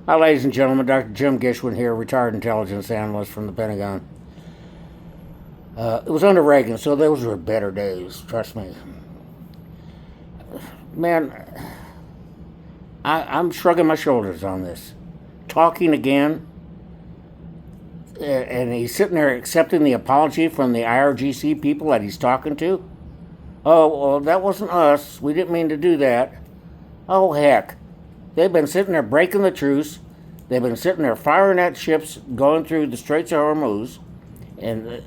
Hi, ladies and gentlemen. Dr. Jim Gishwin here, retired intelligence analyst from the Pentagon. It was under Reagan, so those were better days, trust me. Man, I'm shrugging my shoulders on this. Talking again, and he's sitting there accepting the apology from the IRGC people that he's talking to. Oh, well, that wasn't us. We didn't mean to do that. Oh, heck. They've been sitting there breaking the truce. They've been sitting there firing at ships going through the Straits of Hormuz. And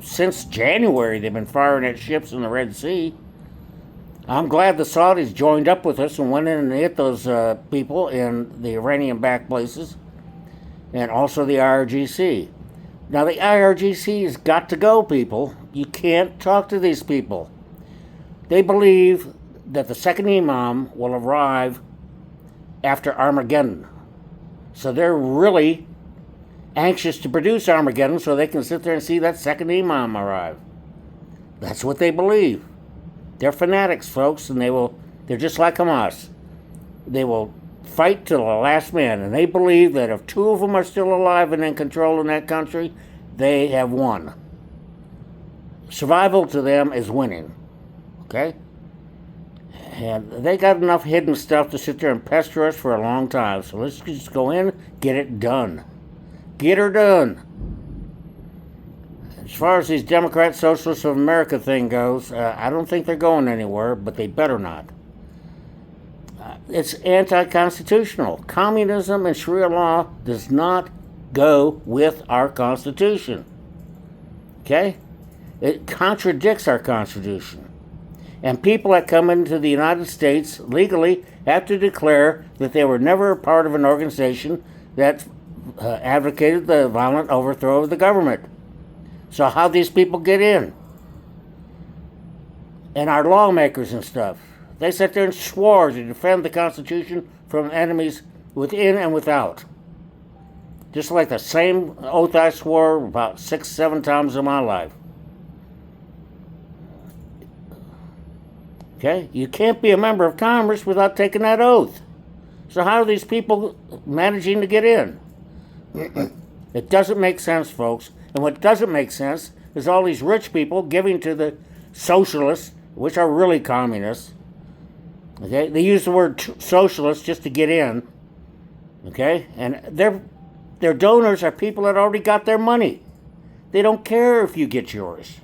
since January, they've been firing at ships in the Red Sea. I'm glad the Saudis joined up with us and went in and hit those people in the Iranian back places. And also the IRGC. Now, the IRGC has got to go, people. You can't talk to these people. They believe that the second Imam will arrive after Armageddon. So they're really anxious to produce Armageddon so they can sit there and see that second Imam arrive. That's what they believe. They're fanatics, folks, and they're just like Hamas. They will fight till the last man, and they believe that if two of them are still alive and in control in that country, they have won. Survival to them is winning. Okay? And they got enough hidden stuff to sit there and pester us for a long time. So let's just go in, get it done. Get her done. As far as these Democrat Socialists of America thing goes, I don't think they're going anywhere, but they better not. It's anti-constitutional. Communism and Sharia law does not go with our Constitution. Okay? It contradicts our Constitution. And people that come into the United States legally have to declare that they were never a part of an organization that advocated the violent overthrow of the government. So how these people get in? And our lawmakers and stuff, they sat there and swore to defend the Constitution from enemies within and without. Just like the same oath I swore about 6-7 times in my life. Okay? You can't be a member of Congress without taking that oath. So how are these people managing to get in? It doesn't make sense, folks. And what doesn't make sense is all these rich people giving to the socialists, which are really communists. Okay? They use the word socialist just to get in. Okay? And their donors are people that already got their money. They don't care if you get yours.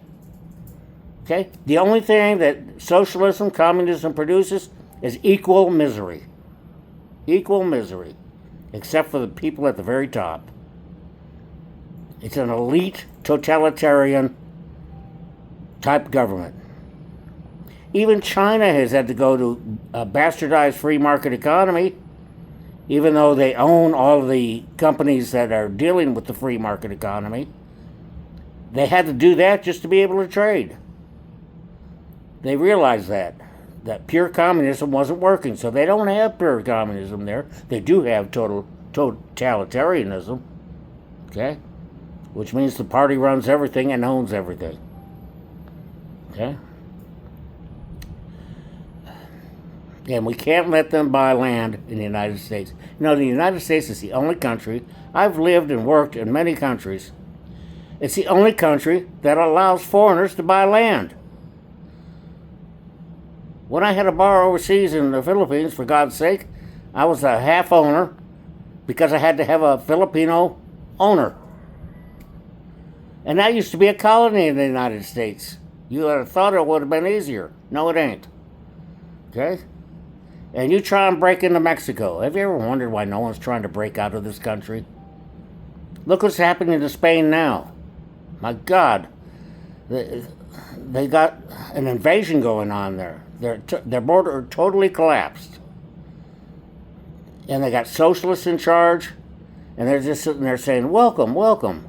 Okay? The only thing that socialism, communism produces is equal misery. Equal misery. Except for the people at the very top. It's an elite, totalitarian type government. Even China has had to go to a bastardized free market economy, even though they own all of the companies that are dealing with the free market economy. They had to do that just to be able to trade. They realized that pure communism wasn't working, so they don't have pure communism there. They do have totalitarianism, okay? Which means the party runs everything and owns everything, okay? And we can't let them buy land in the United States. You know, the United States is the only country, I've lived and worked in many countries, it's the only country that allows foreigners to buy land. When I had a bar overseas in the Philippines, for God's sake, I was a half owner because I had to have a Filipino owner. And that used to be a colony in the United States. You would have thought it would have been easier. No, it ain't. Okay? And you try and break into Mexico. Have you ever wondered why no one's trying to break out of this country? Look what's happening to Spain now. My God. They got an invasion going on there. Their border totally collapsed. And they got socialists in charge, and they're just sitting there saying, welcome, welcome.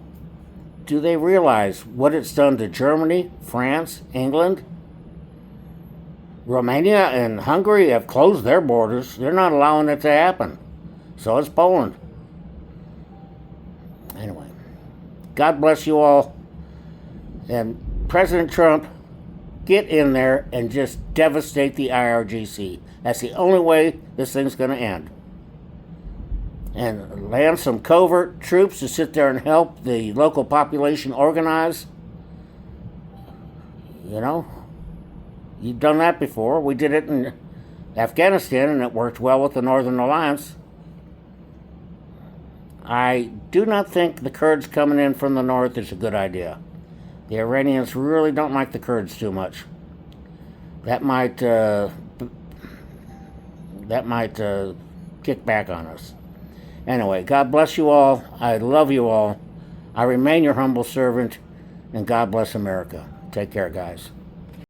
Do they realize what it's done to Germany, France, England? Romania and Hungary have closed their borders. They're not allowing it to happen. So is Poland. Anyway, God bless you all. And President Trump, get in there and just devastate the IRGC. That's the only way this thing's going to end. and land some covert troops to sit there and help the local population organize. You know, you've done that before. We did it in Afghanistan, and it worked well with the Northern Alliance. I do not think the Kurds coming in from the north is a good idea. The Iranians really don't like the Kurds too much. That might kick back on us. Anyway, God bless you all. I love you all. I remain your humble servant, and God bless America. Take care, guys.